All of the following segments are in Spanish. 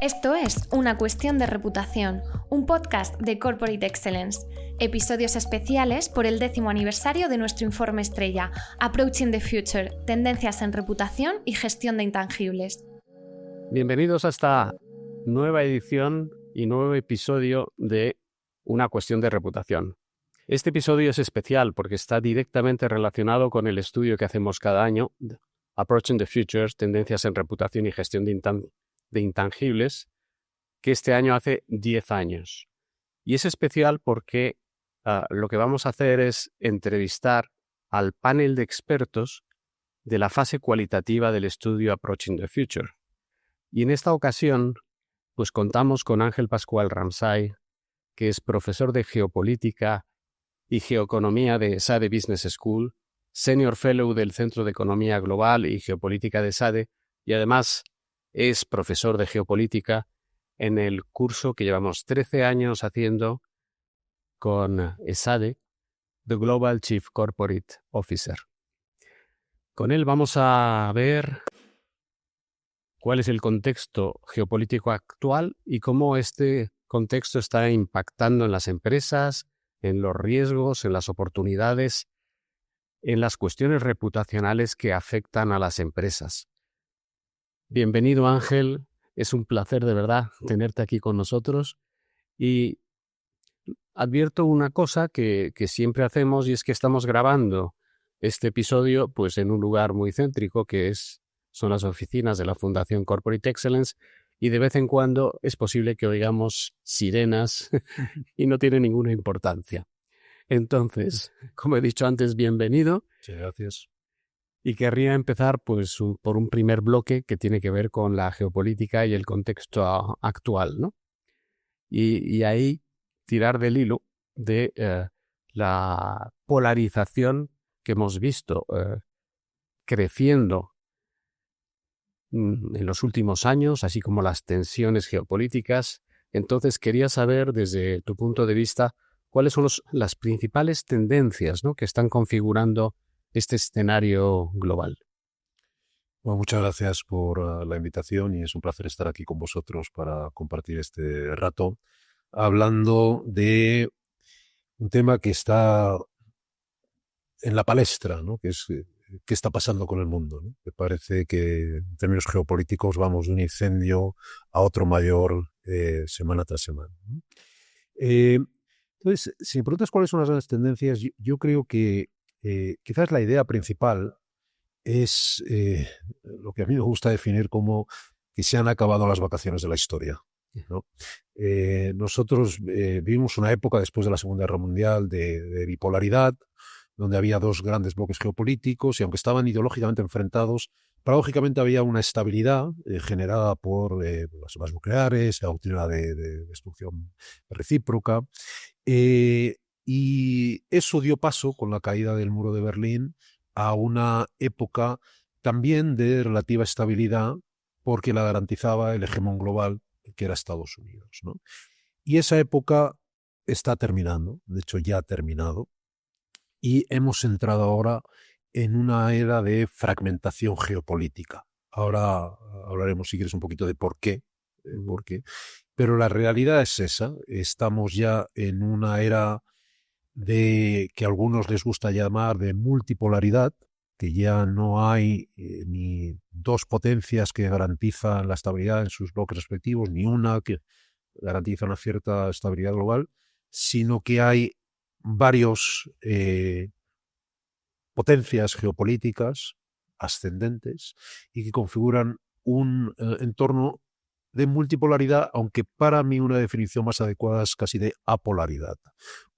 Esto es Una cuestión de reputación, un podcast de Corporate Excellence. Episodios especiales por el 10º aniversario de nuestro informe estrella, Approaching the Future, tendencias en reputación y gestión de intangibles. Bienvenidos a esta nueva edición y nuevo episodio de Una cuestión de reputación. Este episodio es especial porque está directamente relacionado con el estudio que hacemos cada año, Approaching the Future, tendencias en reputación y gestión de intangibles, que este año hace 10 años. Y es especial porque lo que vamos a hacer es entrevistar al panel de expertos de la fase cualitativa del estudio Approaching the Future. Y en esta ocasión, pues contamos con Ángel Pascual Ramsay, que es profesor de Geopolítica y Geoeconomía de SADE Business School, Senior Fellow del Centro de Economía Global y Geopolítica de SADE, y además es profesor de Geopolítica en el curso que llevamos 13 años haciendo con SADE, The Global Chief Corporate Officer. Con él vamos a ver cuál es el contexto geopolítico actual y cómo este contexto está impactando en las empresas, en los riesgos, en las oportunidades, en las cuestiones reputacionales que afectan a las empresas. Bienvenido, Ángel. Es un placer de verdad tenerte aquí con nosotros. Y advierto una cosa que siempre hacemos, y es que estamos grabando este episodio pues en un lugar muy céntrico son las oficinas de la Fundación Corporate Excellence, y de vez en cuando es posible que oigamos sirenas y no tiene ninguna importancia. Entonces, como he dicho antes, bienvenido. Sí, gracias. Y querría empezar pues por un primer bloque que tiene que ver con la geopolítica y el contexto actual, ¿no? Y ahí tirar del hilo de la polarización que hemos visto creciendo en los últimos años, así como las tensiones geopolíticas. Entonces quería saber desde tu punto de vista cuáles son las principales tendencias, ¿no?, que están configurando este escenario global. Bueno, muchas gracias por la invitación y es un placer estar aquí con vosotros para compartir este rato hablando de un tema que está en la palestra, ¿no?, que es qué está pasando con el mundo, ¿no? Me parece que en términos geopolíticos vamos de un incendio a otro mayor semana tras semana, ¿no? Entonces, si me preguntas cuáles son las grandes tendencias, yo creo que quizás la idea principal es lo que a mí me gusta definir como que se han acabado las vacaciones de la historia, ¿no? Nosotros vivimos una época después de la Segunda Guerra Mundial de bipolaridad, donde había dos grandes bloques geopolíticos y aunque estaban ideológicamente enfrentados, paradójicamente había una estabilidad generada por las armas nucleares, la doctrina de destrucción recíproca, y eso dio paso, con la caída del muro de Berlín, a una época también de relativa estabilidad porque la garantizaba el hegemón global, que era Estados Unidos, ¿no? Y esa época está terminando, de hecho ya ha terminado, y hemos entrado ahora en una era de fragmentación geopolítica. Ahora hablaremos, si quieres, un poquito de por qué, pero la realidad es esa. Estamos ya en una era de que a algunos les gusta llamar de multipolaridad, que ya no hay ni dos potencias que garantizan la estabilidad en sus bloques respectivos, ni una que garantiza una cierta estabilidad global, sino que hay varios potencias geopolíticas ascendentes y que configuran un entorno de multipolaridad, aunque para mí una definición más adecuada es casi de apolaridad.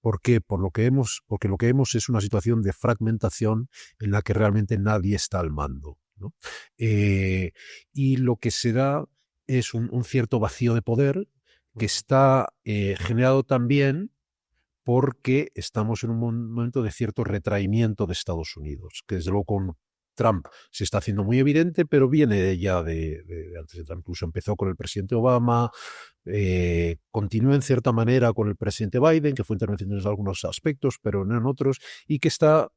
¿Por qué? Porque lo que vemos es una situación de fragmentación en la que realmente nadie está al mando, ¿no? Y lo que se da es un cierto vacío de poder que está generado también porque estamos en un momento de cierto retraimiento de Estados Unidos, que desde luego con Trump se está haciendo muy evidente, pero viene ya de antes de Trump. Incluso empezó con el presidente Obama, continuó en cierta manera con el presidente Biden, que fue intervención en algunos aspectos, pero no en otros, y que está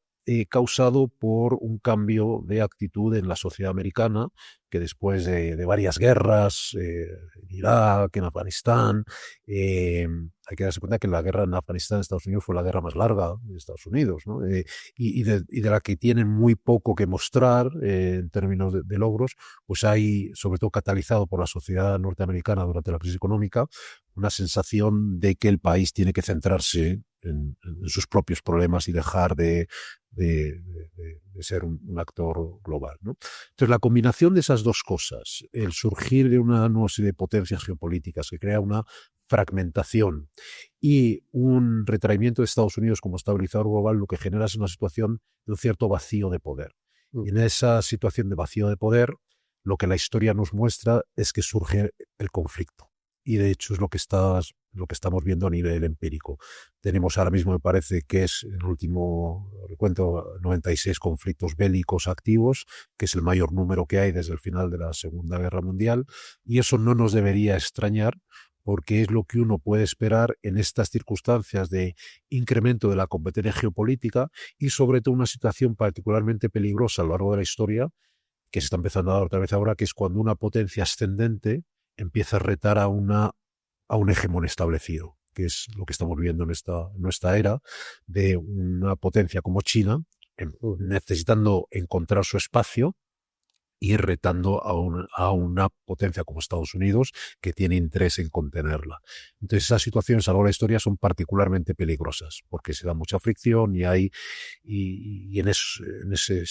causado por un cambio de actitud en la sociedad americana, que después de varias guerras, en Irak, en Afganistán, hay que darse cuenta que la guerra en Afganistán de Estados Unidos fue la guerra más larga de Estados Unidos, ¿no? Y de la que tienen muy poco que mostrar en términos de logros, pues hay, sobre todo catalizado por la sociedad norteamericana durante la crisis económica, una sensación de que el país tiene que centrarse en sus propios problemas y dejar de ser un actor global, ¿no? Entonces, la combinación de esas dos cosas, el surgir de una nueva serie de potencias geopolíticas que crea una fragmentación y un retraimiento de Estados Unidos como estabilizador global, lo que genera es una situación de un cierto vacío de poder. Y en esa situación de vacío de poder, lo que la historia nos muestra es que surge el conflicto. Y de hecho es lo que estamos viendo a nivel empírico. Tenemos ahora mismo, me parece que es el último recuento, 96 conflictos bélicos activos, que es el mayor número que hay desde el final de la Segunda Guerra Mundial, y eso no nos debería extrañar, porque es lo que uno puede esperar en estas circunstancias de incremento de la competencia geopolítica y sobre todo una situación particularmente peligrosa a lo largo de la historia, que se está empezando a dar otra vez ahora, que es cuando una potencia ascendente empieza a retar a un hegemón establecido, que es lo que estamos viendo en esta era de una potencia como China, necesitando encontrar su espacio y retando a una potencia como Estados Unidos que tiene interés en contenerla. Entonces esas situaciones a lo largo de la historia son particularmente peligrosas porque se da mucha fricción y en ese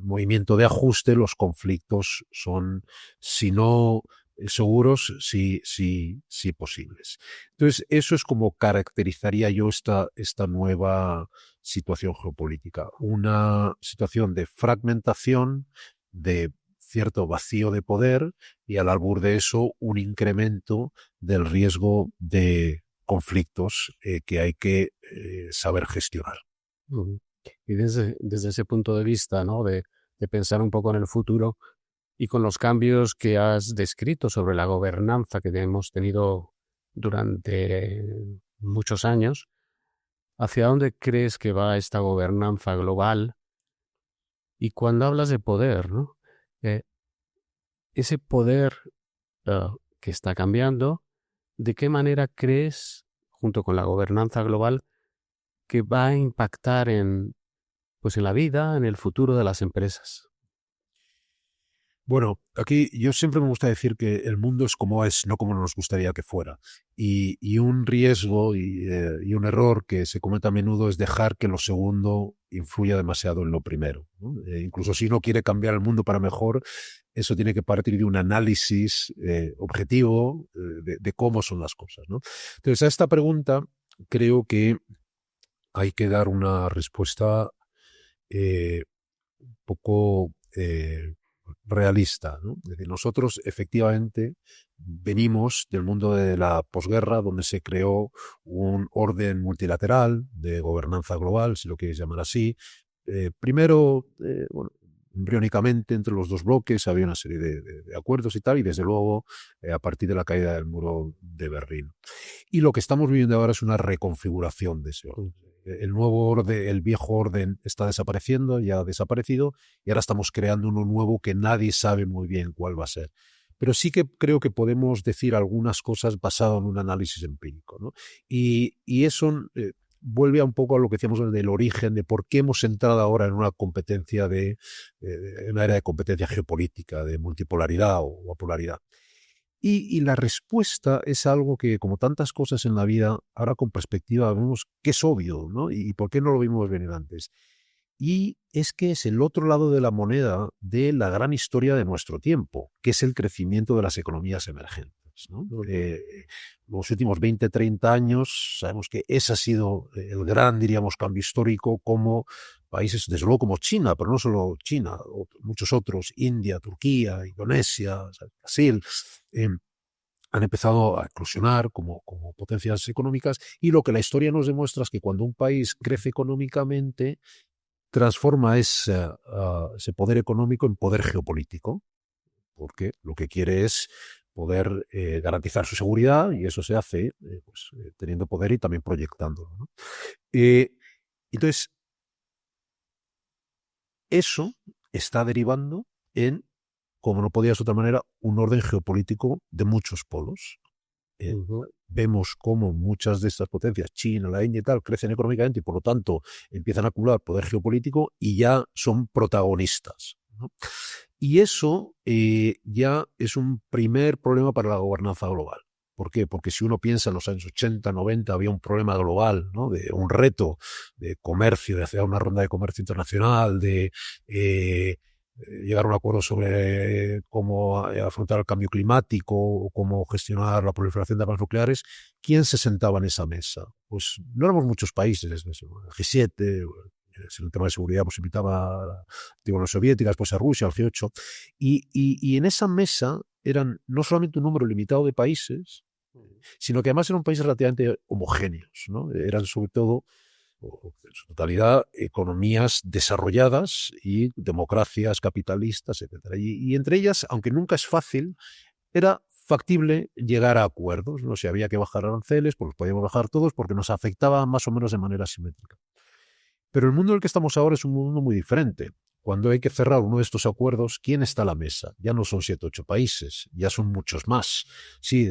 movimiento de ajuste los conflictos son, si no seguros, sí posibles. Entonces eso es como caracterizaría yo esta nueva situación geopolítica, una situación de fragmentación, de cierto vacío de poder y al albur de eso un incremento del riesgo de conflictos que hay que saber gestionar. Y desde ese punto de vista, ¿no? de pensar un poco en el futuro y con los cambios que has descrito sobre la gobernanza que hemos tenido durante muchos años, ¿hacia dónde crees que va esta gobernanza global? Y cuando hablas de poder, ¿no? Ese poder que está cambiando, ¿de qué manera crees, junto con la gobernanza global, que va a impactar en la vida, en el futuro de las empresas? Bueno, aquí yo siempre me gusta decir que el mundo es como es, no como nos gustaría que fuera. Y un riesgo y un error que se comete a menudo es dejar que lo segundo influya demasiado en lo primero, ¿no? Incluso si uno quiere cambiar el mundo para mejor, eso tiene que partir de un análisis objetivo de cómo son las cosas, ¿no? Entonces, a esta pregunta creo que hay que dar una respuesta un poco realista, ¿no? Es decir, nosotros efectivamente venimos del mundo de la posguerra, donde se creó un orden multilateral de gobernanza global, si lo quieres llamar así. Primero, embriónicamente entre los dos bloques había una serie de acuerdos y tal, y desde luego a partir de la caída del muro de Berlín. Y lo que estamos viviendo ahora es una reconfiguración de ese orden. El nuevo orden, el viejo orden está desapareciendo, ya ha desaparecido, y ahora estamos creando uno nuevo que nadie sabe muy bien cuál va a ser. Pero sí que creo que podemos decir algunas cosas basado en un análisis empírico, ¿no? Y eso vuelve a un poco a lo que decíamos del origen, de por qué hemos entrado ahora en una competencia en una era de competencia geopolítica, de multipolaridad o apolaridad. Y la respuesta es algo que, como tantas cosas en la vida, ahora con perspectiva vemos que es obvio, ¿no? ¿Y por qué no lo vimos venir antes? Y es que es el otro lado de la moneda de la gran historia de nuestro tiempo, que es el crecimiento de las economías emergentes, ¿no? Los últimos 20, 30 años, sabemos que ese ha sido el gran, diríamos, cambio histórico, como países, desde luego como China, pero no solo China, muchos otros, India, Turquía, Indonesia, Brasil, han empezado a eclosionar como potencias económicas, y lo que la historia nos demuestra es que cuando un país crece económicamente, transforma ese poder económico en poder geopolítico, porque lo que quiere es poder garantizar su seguridad, y eso se hace teniendo poder y también proyectándolo, ¿no? Entonces, eso está derivando en, como no podía ser de otra manera, un orden geopolítico de muchos polos. Vemos cómo muchas de estas potencias, China, la India y tal, crecen económicamente y por lo tanto empiezan a acumular poder geopolítico y ya son protagonistas, ¿no? Y eso ya es un primer problema para la gobernanza global. ¿Por qué? Porque si uno piensa en los años 80, 90, había un problema global, ¿no? De un reto de comercio, de hacer una ronda de comercio internacional, de llegar a un acuerdo sobre cómo afrontar el cambio climático o cómo gestionar la proliferación de armas nucleares. ¿Quién se sentaba en esa mesa? Pues no éramos muchos países, el G7, en el tema de seguridad pues invitaba a la Unión Soviética, después a Rusia, al G8, y en esa mesa eran no solamente un número limitado de países, sino que además eran países relativamente homogéneos, ¿no? Eran sobre todo, en su totalidad, economías desarrolladas y democracias capitalistas, etc. Y entre ellas, aunque nunca es fácil, era factible llegar a acuerdos, ¿no? Si había que bajar aranceles, pues los podíamos bajar todos porque nos afectaba más o menos de manera simétrica. Pero el mundo en el que estamos ahora es un mundo muy diferente. Cuando hay que cerrar uno de estos acuerdos, ¿quién está a la mesa? Ya no son 7 o 8 países, ya son muchos más. Sí,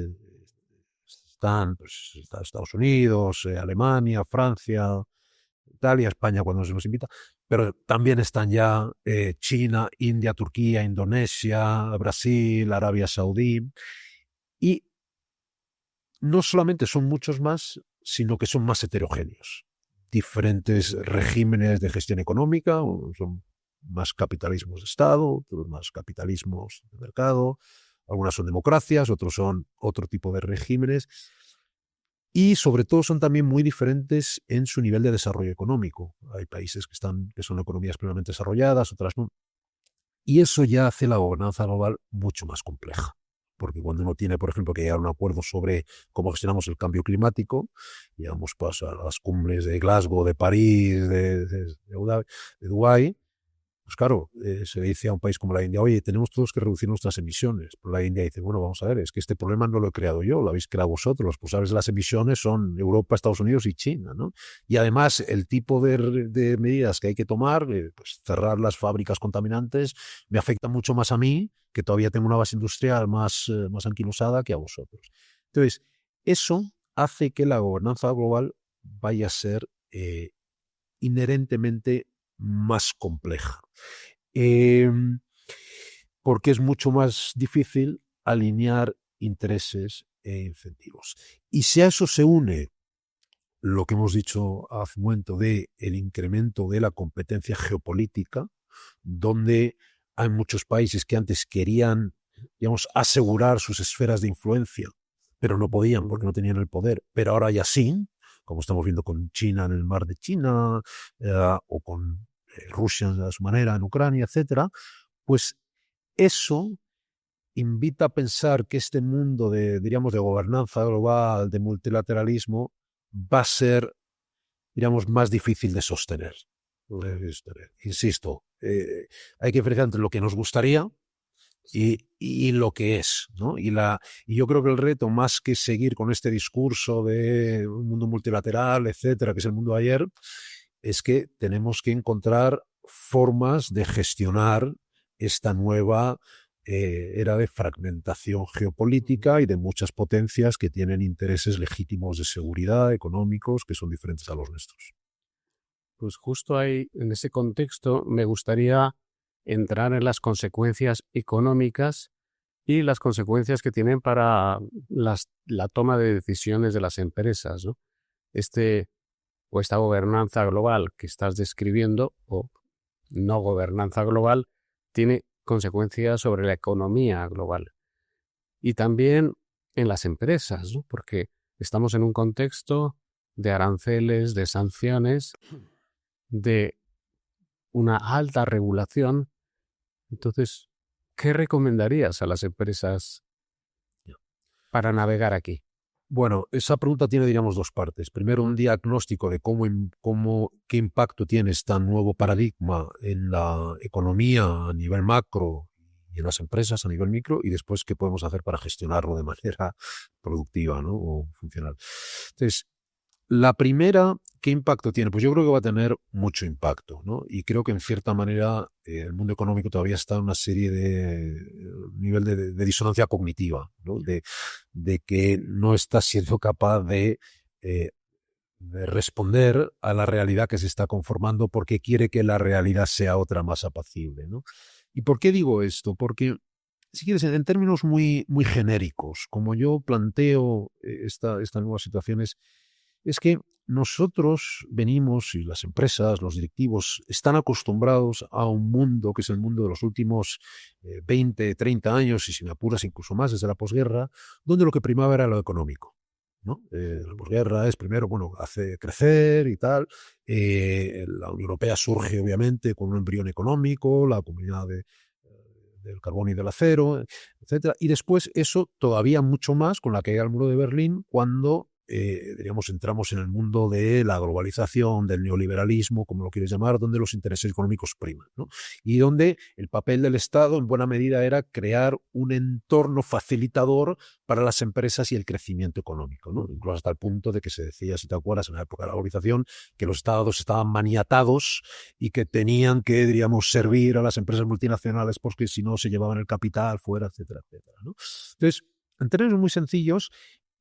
están pues, está Estados Unidos, Alemania, Francia, Italia, España cuando se nos invita, pero también están ya China, India, Turquía, Indonesia, Brasil, Arabia Saudí. Y no solamente son muchos más, sino que son más heterogéneos. Diferentes regímenes de gestión económica, son más capitalismos de Estado, otros más capitalismos de mercado, algunas son democracias, otros son otro tipo de regímenes, y sobre todo son también muy diferentes en su nivel de desarrollo económico. Hay países que son economías plenamente desarrolladas, otras no. Y eso ya hace la gobernanza global mucho más compleja. Porque cuando uno tiene, por ejemplo, que llegar a un acuerdo sobre cómo gestionamos el cambio climático, digamos, pues a las cumbres de Glasgow, de París, de Dubái, pues claro, se le dice a un país como la India, oye, tenemos todos que reducir nuestras emisiones. Pero la India dice, bueno, vamos a ver, es que este problema no lo he creado yo, lo habéis creado vosotros. Los responsables de las emisiones son Europa, Estados Unidos y China, ¿no? Y además, el tipo de medidas que hay que tomar, pues cerrar las fábricas contaminantes, me afecta mucho más a mí, que todavía tengo una base industrial más anquilosada, que a vosotros. Entonces, eso hace que la gobernanza global vaya a ser inherentemente más compleja, porque es mucho más difícil alinear intereses e incentivos. Y si a eso se une lo que hemos dicho hace un momento de el incremento de la competencia geopolítica, donde hay muchos países que antes querían, digamos, asegurar sus esferas de influencia, pero no podían porque no tenían el poder, pero ahora ya sí, como estamos viendo con China en el mar de China, o con Rusia a su manera en Ucrania, etcétera, pues eso invita a pensar que este mundo diríamos, de gobernanza global, de multilateralismo, va a ser, digamos, más difícil de sostener. Insisto, hay que diferenciar entre lo que nos gustaría y lo que es, ¿no? Y yo creo que el reto, más que seguir con este discurso de un mundo multilateral, etcétera, que es el mundo de ayer, es que tenemos que encontrar formas de gestionar esta nueva era de fragmentación geopolítica y de muchas potencias que tienen intereses legítimos de seguridad, económicos, que son diferentes a los nuestros. Pues justo ahí, en ese contexto, me gustaría entrar en las consecuencias económicas y las consecuencias que tienen para la toma de decisiones de las empresas, ¿no? Esta gobernanza global que estás describiendo, o no gobernanza global, tiene consecuencias sobre la economía global. Y también en las empresas, ¿no? Porque estamos en un contexto de aranceles, de sanciones, de una alta regulación. Entonces, ¿qué recomendarías a las empresas para navegar aquí? Bueno, esa pregunta tiene, diríamos, dos partes. Primero, un diagnóstico de qué impacto tiene este nuevo paradigma en la economía a nivel macro y en las empresas a nivel micro, y después qué podemos hacer para gestionarlo de manera productiva, ¿no? O funcional. Entonces, La primera, ¿qué impacto tiene? Pues yo creo que va a tener mucho impacto, ¿no? Y creo que en cierta manera el mundo económico todavía está en una serie de nivel de disonancia cognitiva, ¿no? De que no está siendo capaz de responder a la realidad que se está conformando porque quiere que la realidad sea otra más apacible, ¿no? ¿Y por qué digo esto? Porque, si quieres, en términos muy, muy genéricos, como yo planteo estas nuevas situaciones, es que nosotros venimos, y las empresas, los directivos, están acostumbrados a un mundo que es el mundo de los últimos 20, 30 años, y si me apuras incluso más desde la posguerra, donde lo que primaba era lo económico, ¿no? La posguerra es primero, bueno, hace crecer y tal. La Unión Europea surge, obviamente, con un embrión económico, la comunidad del carbón y del acero, etcétera. Y después eso todavía mucho más con la caída del muro de Berlín, cuando diríamos, entramos en el mundo de la globalización, del neoliberalismo, como lo quieres llamar, donde los intereses económicos priman, ¿no? Y donde el papel del Estado en buena medida era crear un entorno facilitador para las empresas y el crecimiento económico, ¿no? Incluso hasta el punto de que se decía, si te acuerdas, en la época de la globalización, que los estados estaban maniatados y que tenían que, diríamos, servir a las empresas multinacionales porque si no se llevaban el capital fuera, etcétera, etcétera, ¿no? Entonces, en términos muy sencillos,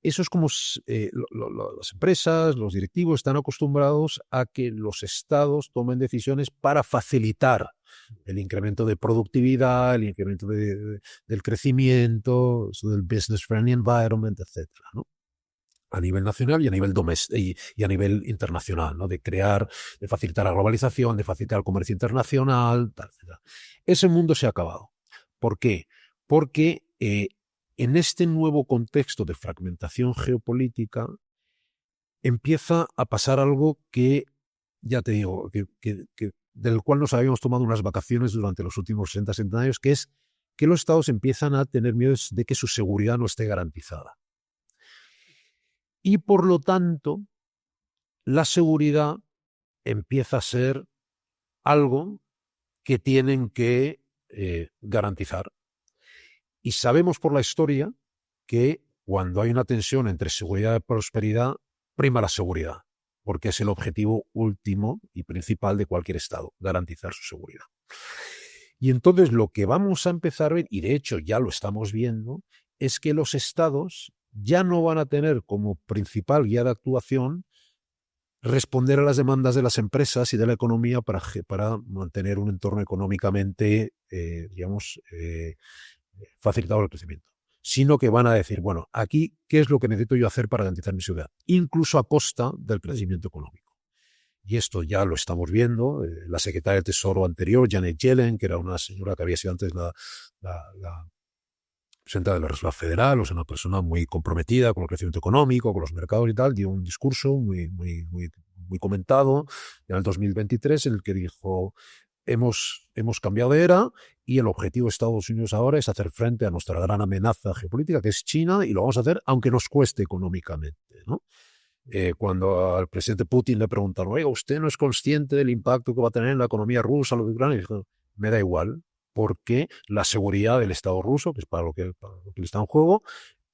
eso es como las empresas, los directivos están acostumbrados a que los estados tomen decisiones para facilitar el incremento de productividad, el incremento del crecimiento, del business friendly environment, etcétera, ¿no? A nivel nacional y a nivel doméstico y a nivel internacional, ¿no? De facilitar la globalización, de facilitar el comercio internacional, etcétera. Ese mundo se ha acabado. ¿Por qué? Porque en este nuevo contexto de fragmentación geopolítica empieza a pasar algo que, ya te digo, del cual nos habíamos tomado unas vacaciones durante los últimos 60, 70 años, que es que los estados empiezan a tener miedo de que su seguridad no esté garantizada. Y por lo tanto, la seguridad empieza a ser algo que tienen que garantizar. Y sabemos por la historia que cuando hay una tensión entre seguridad y prosperidad, prima la seguridad, porque es el objetivo último y principal de cualquier Estado, garantizar su seguridad. Y entonces lo que vamos a empezar a ver, y de hecho ya lo estamos viendo, es que los Estados ya no van a tener como principal guía de actuación responder a las demandas de las empresas y de la economía para mantener un entorno económicamente, facilitador del crecimiento, sino que van a decir, bueno, aquí, ¿qué es lo que necesito yo hacer para garantizar mi seguridad? Incluso a costa del crecimiento económico. Y esto ya lo estamos viendo. La secretaria de Tesoro anterior, Janet Yellen, que era una señora que había sido antes la presidenta de la Reserva Federal, o sea, una persona muy comprometida con el crecimiento económico, con los mercados y tal, dio un discurso muy comentado en el 2023 en el que dijo: hemos cambiado de era y el objetivo de Estados Unidos ahora es hacer frente a nuestra gran amenaza geopolítica, que es China, y lo vamos a hacer aunque nos cueste económicamente, ¿no? Cuando al presidente Putin le preguntaron: oiga, ¿usted no es consciente del impacto que va a tener en la economía rusa lo de Ucrania? Y dijo: me da igual, porque la seguridad del Estado ruso, que es para lo que está en juego,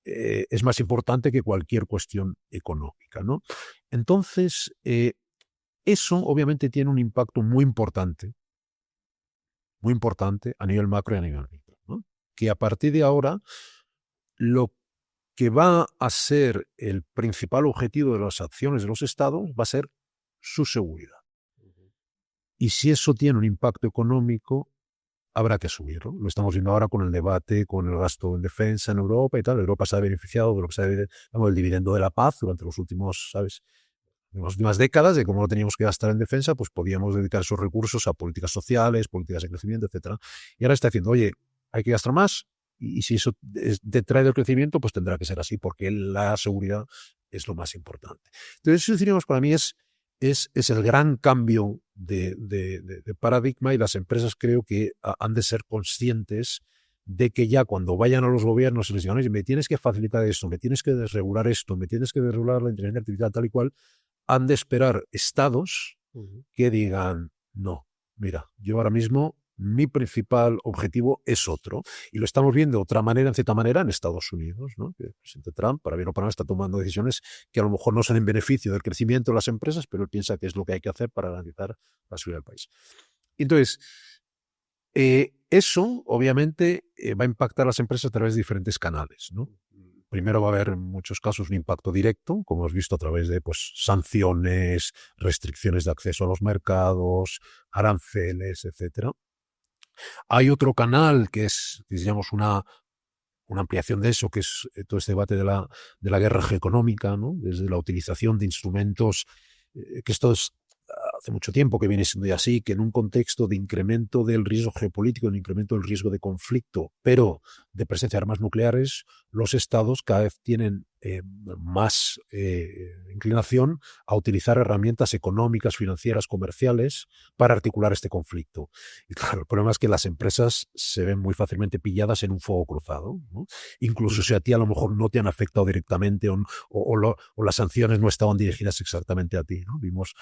es más importante que cualquier cuestión económica, ¿no? Entonces, eso obviamente tiene un impacto muy importante a nivel macro y a nivel micro, ¿no? Que a partir de ahora, lo que va a ser el principal objetivo de las acciones de los estados va a ser su seguridad. Y si eso tiene un impacto económico, habrá que subirlo. Lo estamos viendo ahora con el debate, con el gasto en defensa en Europa y tal. Europa se ha beneficiado de lo que se ha el dividendo de la paz durante los últimos, ¿sabes?, en las últimas décadas, de cómo no teníamos que gastar en defensa, pues podíamos dedicar esos recursos a políticas sociales, políticas de crecimiento, etcétera. Y ahora está diciendo: oye, hay que gastar más, y si eso detrae del crecimiento, pues tendrá que ser así, porque la seguridad es lo más importante. Entonces, eso, diríamos, para mí es el gran cambio de paradigma, y las empresas creo que han de ser conscientes de que ya cuando vayan a los gobiernos y les digan: oye, me tienes que facilitar esto, me tienes que desregular esto, me tienes que desregular la inteligencia artificial, tal y cual, han de esperar estados que digan: no, mira, yo ahora mismo mi principal objetivo es otro. Y lo estamos viendo de otra manera, en cierta manera, en Estados Unidos, ¿no? Que el presidente Trump, para bien o para mal, está tomando decisiones que a lo mejor no son en beneficio del crecimiento de las empresas, pero él piensa que es lo que hay que hacer para garantizar la seguridad del país. Entonces, eso, obviamente, va a impactar a las empresas a través de diferentes canales, ¿no? Primero va a haber en muchos casos un impacto directo, como hemos visto a través de sanciones, restricciones de acceso a los mercados, aranceles, etcétera. Hay otro canal que es, digamos, una ampliación de eso, que es todo este debate de la guerra geoeconómica, ¿no? Desde la utilización de instrumentos, que esto es hace mucho tiempo que viene siendo ya así, que en un contexto de incremento del riesgo geopolítico, de incremento del riesgo de conflicto, pero de presencia de armas nucleares, los estados cada vez tienen más inclinación a utilizar herramientas económicas, financieras, comerciales para articular este conflicto. Y claro, el problema es que las empresas se ven muy fácilmente pilladas en un fuego cruzado, ¿no? Incluso si a ti a lo mejor no te han afectado directamente o las sanciones no estaban dirigidas exactamente a ti, ¿no? Vimos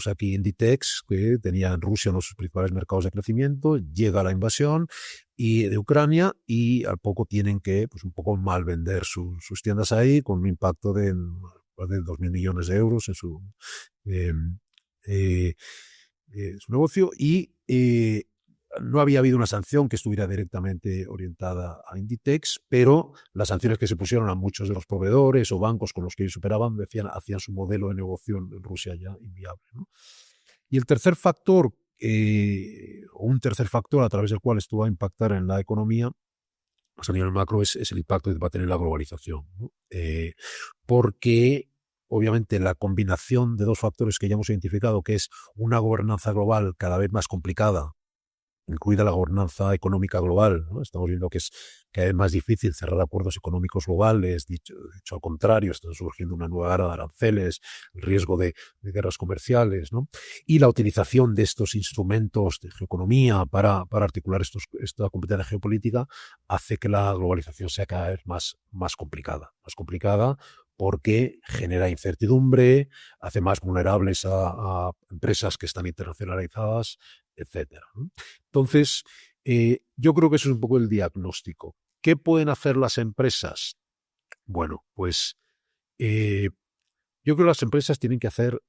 aquí Inditex, que tenía en Rusia uno de sus principales mercados de crecimiento, llega la invasión de Ucrania y al poco tienen que un poco mal vender sus tiendas ahí, con un impacto de 2.000 millones de euros en su negocio, y no había habido una sanción que estuviera directamente orientada a Inditex, pero las sanciones que se pusieron a muchos de los proveedores o bancos con los que ellos operaban hacían su modelo de negocio en Rusia ya inviable, ¿no? Y el tercer factor, un tercer factor a través del cual esto va a impactar en la economía, a nivel macro, es el impacto que va a tener la globalización, ¿no? Porque obviamente la combinación de dos factores que ya hemos identificado, que es una gobernanza global cada vez más complicada, incluida la gobernanza económica global, ¿no? Estamos viendo que es cada vez más difícil cerrar acuerdos económicos globales, dicho al contrario, está surgiendo una nueva era de aranceles, el riesgo de guerras comerciales, ¿no? Y la utilización de estos instrumentos de geoeconomía para articular esta competencia geopolítica hace que la globalización sea cada vez más complicada porque genera incertidumbre, hace más vulnerables a empresas que están internacionalizadas, etcétera, ¿no? Entonces, yo creo que eso es un poco el diagnóstico. ¿Qué pueden hacer las empresas? Bueno, pues yo creo que las empresas tienen que hacer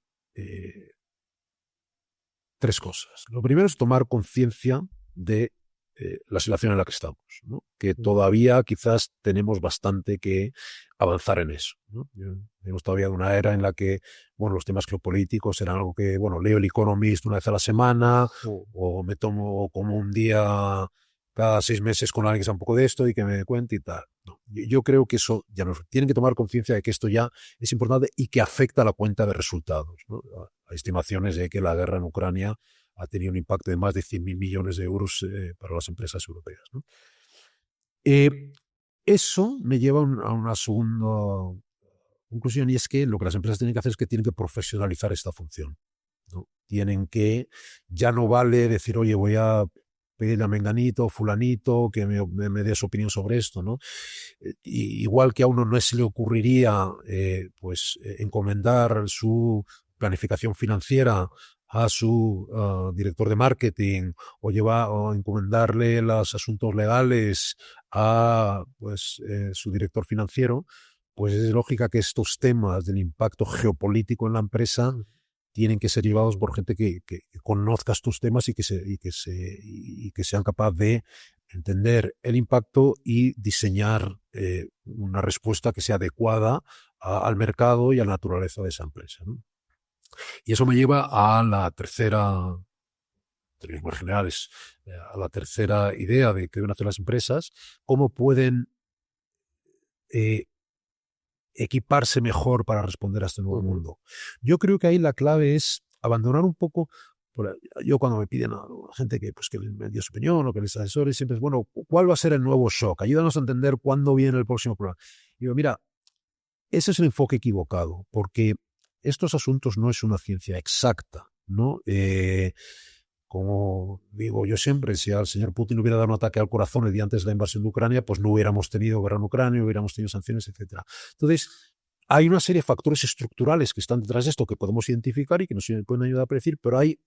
tres cosas. Lo primero es tomar conciencia de la situación en la que estamos, ¿no? Que todavía quizás tenemos bastante que avanzar en eso, ¿no? Tenemos todavía una era en la que los temas geopolíticos eran algo que, leo el Economist una vez a la semana, o me tomo como un día cada 6 meses con alguien que sabe un poco de esto y que me cuente y tal. No, yo creo que eso ya nos tienen que tomar conciencia de que esto ya es importante y que afecta a la cuenta de resultados, ¿no? Hay estimaciones de que la guerra en Ucrania ha tenido un impacto de más de 100.000 millones de euros para las empresas europeas, ¿no? Eso me lleva a una segunda conclusión, y es que lo que las empresas tienen que hacer es que tienen que profesionalizar esta función, ¿no? Tienen que, ya no vale decir, oye, voy a pedirle a menganito, fulanito, que me dé su opinión sobre esto, ¿no? Igual que a uno no se le ocurriría encomendar su planificación financiera a su director de marketing o encomendarle los asuntos legales a su director financiero, pues es lógica que estos temas del impacto geopolítico en la empresa tienen que ser llevados por gente que conozca estos temas y que sean capaz de entender el impacto y diseñar una respuesta que sea adecuada al mercado y a la naturaleza de esa empresa, ¿no? Y eso me lleva a la tercera, en términos generales, a la tercera idea de qué deben hacer las empresas, cómo pueden equiparse mejor para responder a este nuevo mundo. Yo creo que ahí la clave es abandonar un poco. Yo cuando me piden a gente que me dé su opinión o que les asesore, siempre es, ¿cuál va a ser el nuevo shock? Ayúdanos a entender cuándo viene el próximo problema. Y digo, mira, ese es el enfoque equivocado, porque estos asuntos no es una ciencia exacta, ¿no? Como digo yo siempre, si al señor Putin hubiera dado un ataque al corazón el día antes de la invasión de Ucrania, pues no hubiéramos tenido guerra en Ucrania, hubiéramos tenido sanciones, etc. Entonces, hay una serie de factores estructurales que están detrás de esto que podemos identificar y que nos pueden ayudar a predecir, pero hay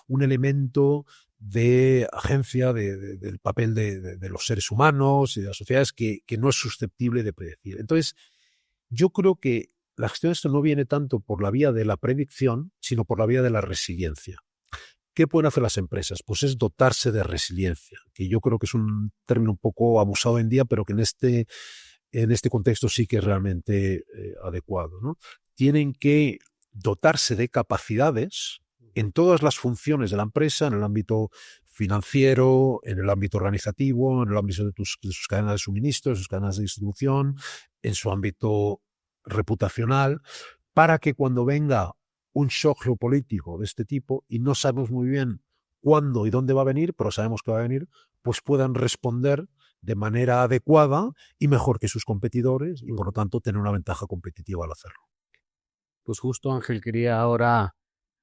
un elemento de agencia, del papel de los seres humanos y de las sociedades que no es susceptible de predecir. Entonces, yo creo que la gestión de esto no viene tanto por la vía de la predicción, sino por la vía de la resiliencia. ¿Qué pueden hacer las empresas? Pues es dotarse de resiliencia, que yo creo que es un término un poco abusado hoy en día, pero que en este contexto sí que es realmente adecuado, ¿no? Tienen que dotarse de capacidades en todas las funciones de la empresa, en el ámbito financiero, en el ámbito organizativo, en el ámbito de sus cadenas de suministro, de sus cadenas de distribución, en su ámbito reputacional, para que cuando venga un shock geopolítico de este tipo, y no sabemos muy bien cuándo y dónde va a venir, pero sabemos que va a venir, pues puedan responder de manera adecuada y mejor que sus competidores y por lo tanto tener una ventaja competitiva al hacerlo. Pues justo, Ángel, quería ahora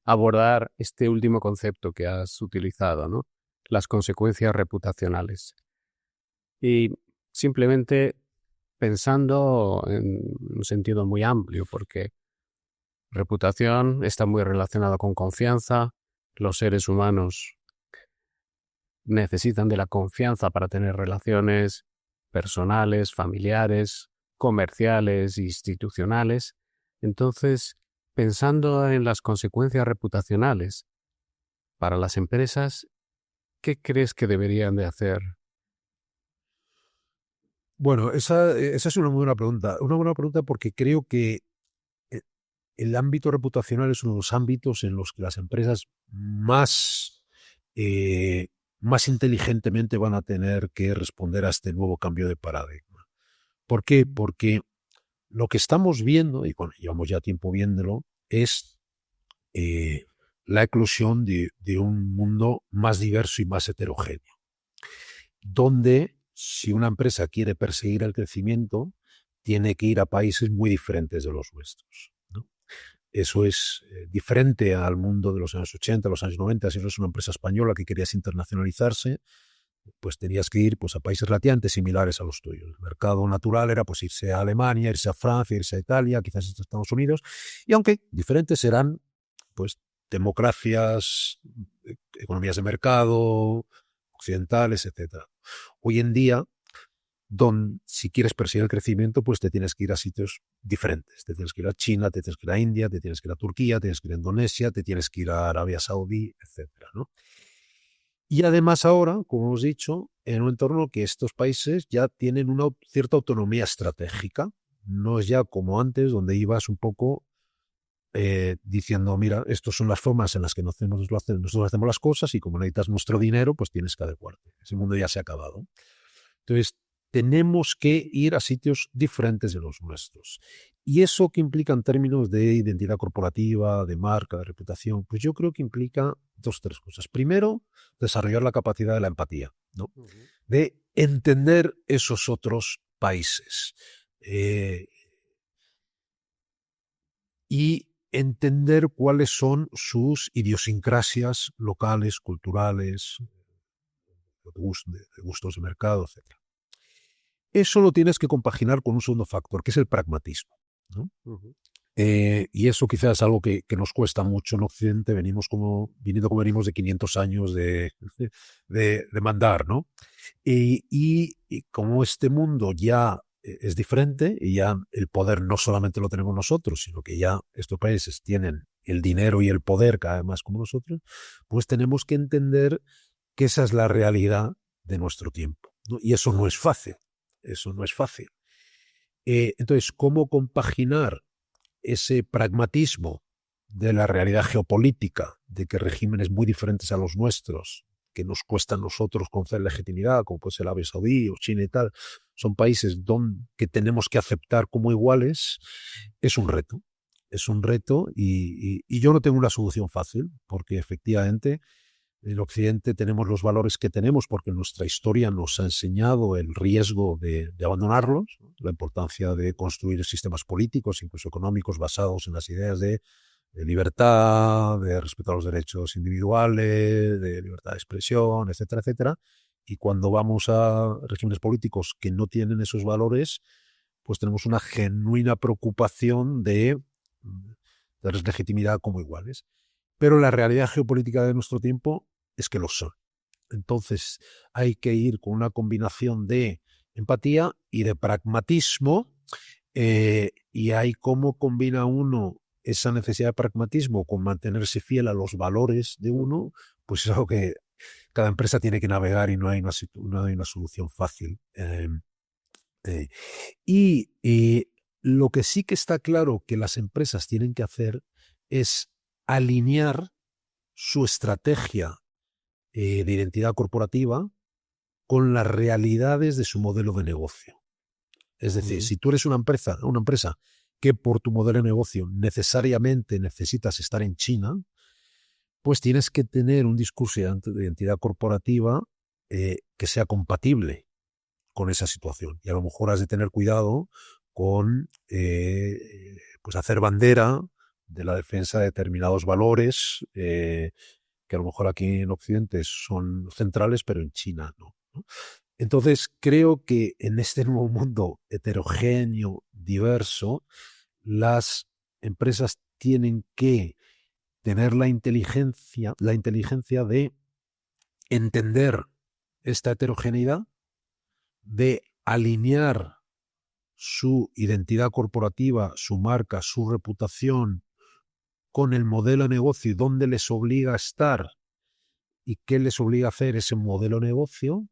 abordar este último concepto que has utilizado, ¿no? Las consecuencias reputacionales. Y simplemente pensando en un sentido muy amplio, porque reputación está muy relacionada con confianza. Los seres humanos necesitan de la confianza para tener relaciones personales, familiares, comerciales, institucionales. Entonces, pensando en las consecuencias reputacionales para las empresas, ¿qué crees que deberían de hacer? Bueno, esa es una muy buena pregunta. Una buena pregunta porque creo que el ámbito reputacional es uno de los ámbitos en los que las empresas más inteligentemente van a tener que responder a este nuevo cambio de paradigma. ¿Por qué? Porque lo que estamos viendo, y bueno, llevamos ya tiempo viéndolo, es la eclosión de un mundo más diverso y más heterogéneo, donde si una empresa quiere perseguir el crecimiento, tiene que ir a países muy diferentes de los nuestros, ¿no? Eso es diferente al mundo de los años 80, los años 90. Si eres una empresa española que querías internacionalizarse, pues tenías que ir pues, a países relativamente similares a los tuyos. El mercado natural era pues, irse a Alemania, irse a Francia, irse a Italia, quizás a Estados Unidos, y aunque diferentes serán pues, democracias, economías de mercado, occidentales, etc. Hoy en día, si quieres perseguir el crecimiento, pues te tienes que ir a sitios diferentes. Te tienes que ir a China, te tienes que ir a India, te tienes que ir a Turquía, te tienes que ir a Indonesia, te tienes que ir a Arabia Saudí, etc., ¿no? Y además ahora, como hemos dicho, en un entorno que estos países ya tienen una cierta autonomía estratégica. No es ya como antes, donde ibas un poco diciendo, mira, estas son las formas en las que nosotros hacemos las cosas y como necesitas nuestro dinero, pues tienes que adecuarte. Ese mundo ya se ha acabado. Entonces, tenemos que ir a sitios diferentes de los nuestros. ¿Y eso qué implica en términos de identidad corporativa, de marca, de reputación? Pues yo creo que implica 2 o 3 cosas. Primero, desarrollar la capacidad de la empatía, ¿no? De entender esos otros países. Y entender cuáles son sus idiosincrasias locales, culturales, de gustos de mercado, etc. Eso lo tienes que compaginar con un segundo factor, que es el pragmatismo, ¿no? Y eso quizás es algo que nos cuesta mucho en Occidente, viniendo como venimos de 500 años de mandar, ¿no? Y como este mundo ya es diferente y ya el poder no solamente lo tenemos nosotros, sino que ya estos países tienen el dinero y el poder cada vez más como nosotros, pues tenemos que entender que esa es la realidad de nuestro tiempo, ¿no? Y eso no es fácil. Eso no es fácil. Entonces, ¿cómo compaginar ese pragmatismo de la realidad geopolítica, de que regímenes muy diferentes a los nuestros, que nos cuesta a nosotros conceder legitimidad, como puede ser Arabia Saudí o China y tal, son países que tenemos que aceptar como iguales? Es un reto. Es un reto y yo no tengo una solución fácil, porque efectivamente en Occidente tenemos los valores que tenemos porque nuestra historia nos ha enseñado el riesgo de abandonarlos, ¿no? La importancia de construir sistemas políticos, incluso económicos, basados en las ideas de libertad, de respeto a los derechos individuales, de libertad de expresión, etcétera, etcétera. Y cuando vamos a regímenes políticos que no tienen esos valores, pues tenemos una genuina preocupación de darles legitimidad como iguales. Pero la realidad geopolítica de nuestro tiempo es que lo son. Entonces hay que ir con una combinación de empatía y de pragmatismo, y ahí cómo combina uno esa necesidad de pragmatismo con mantenerse fiel a los valores de uno, pues es algo que cada empresa tiene que navegar y no hay una solución fácil. Y lo que sí que está claro que las empresas tienen que hacer es alinear su estrategia de identidad corporativa con las realidades de su modelo de negocio. Es decir, si tú eres una empresa que por tu modelo de negocio necesariamente necesitas estar en China, pues tienes que tener un discurso de identidad corporativa que sea compatible con esa situación. Y a lo mejor has de tener cuidado con pues hacer bandera de la defensa de determinados valores que a lo mejor aquí en Occidente son centrales, pero en China no. Entonces creo que en este nuevo mundo heterogéneo, diverso, las empresas tienen que tener la inteligencia de entender esta heterogeneidad, de alinear su identidad corporativa, su marca, su reputación con el modelo de negocio y dónde les obliga a estar y qué les obliga a hacer ese modelo de negocio,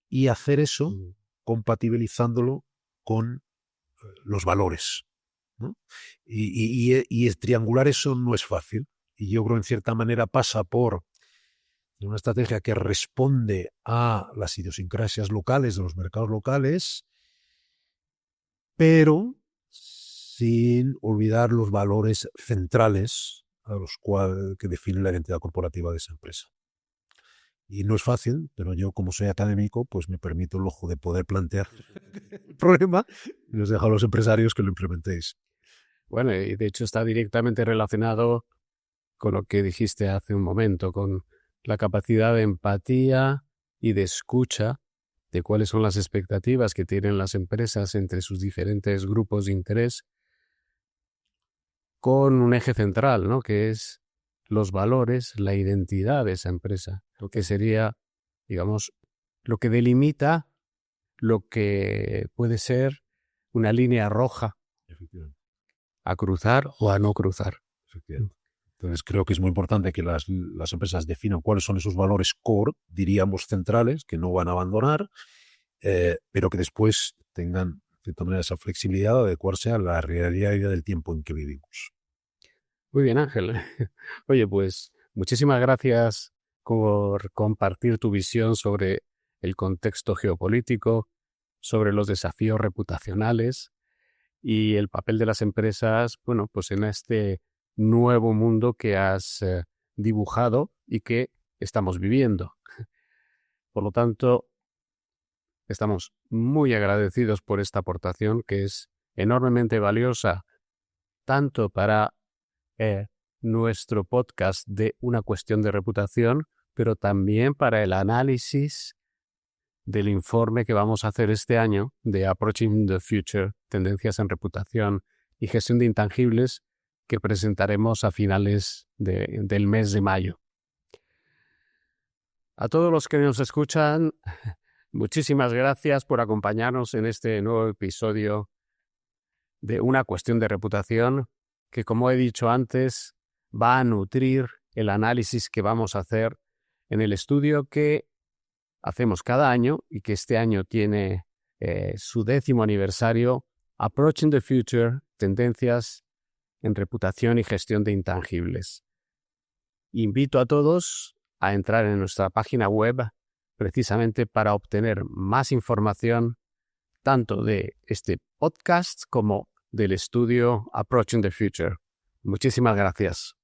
y hacer eso compatibilizándolo con los valores, ¿no? Y triangular eso no es fácil. Y yo creo en cierta manera pasa por una estrategia que responde a las idiosincrasias locales de los mercados locales, pero sin olvidar los valores centrales a los cuales que definen la identidad corporativa de esa empresa. Y no es fácil, pero yo, como soy académico, pues me permito el lujo de poder plantear el problema y les dejo a los empresarios que lo implementéis. Bueno, y de hecho está directamente relacionado con lo que dijiste hace un momento, con la capacidad de empatía y de escucha de cuáles son las expectativas que tienen las empresas entre sus diferentes grupos de interés, con un eje central, ¿no? Que es los valores, la identidad de esa empresa, lo que sería, digamos, lo que delimita lo que puede ser una línea roja a cruzar o a no cruzar. Entonces creo que es muy importante que las empresas definan cuáles son esos valores core, diríamos centrales, que no van a abandonar, pero que después tengan de cierta manera esa flexibilidad de adecuarse a la realidad del tiempo en que vivimos. Muy bien, Ángel. Oye, pues muchísimas gracias por compartir tu visión sobre el contexto geopolítico, sobre los desafíos reputacionales y el papel de las empresas, bueno, pues en este nuevo mundo que has dibujado y que estamos viviendo. Por lo tanto, estamos muy agradecidos por esta aportación que es enormemente valiosa, tanto para nuestro podcast de Una cuestión de reputación, pero también para el análisis del informe que vamos a hacer este año de Approaching the Future, Tendencias en Reputación y Gestión de Intangibles, que presentaremos a finales del mes de mayo. A todos los que nos escuchan, muchísimas gracias por acompañarnos en este nuevo episodio de Una cuestión de reputación, que, como he dicho antes, va a nutrir el análisis que vamos a hacer en el estudio que hacemos cada año y que este año tiene su 10º aniversario, Approaching the Future, Tendencias en Reputación y Gestión de Intangibles. Invito a todos a entrar en nuestra página web precisamente para obtener más información tanto de este podcast como del estudio Approaching the Future. Muchísimas gracias.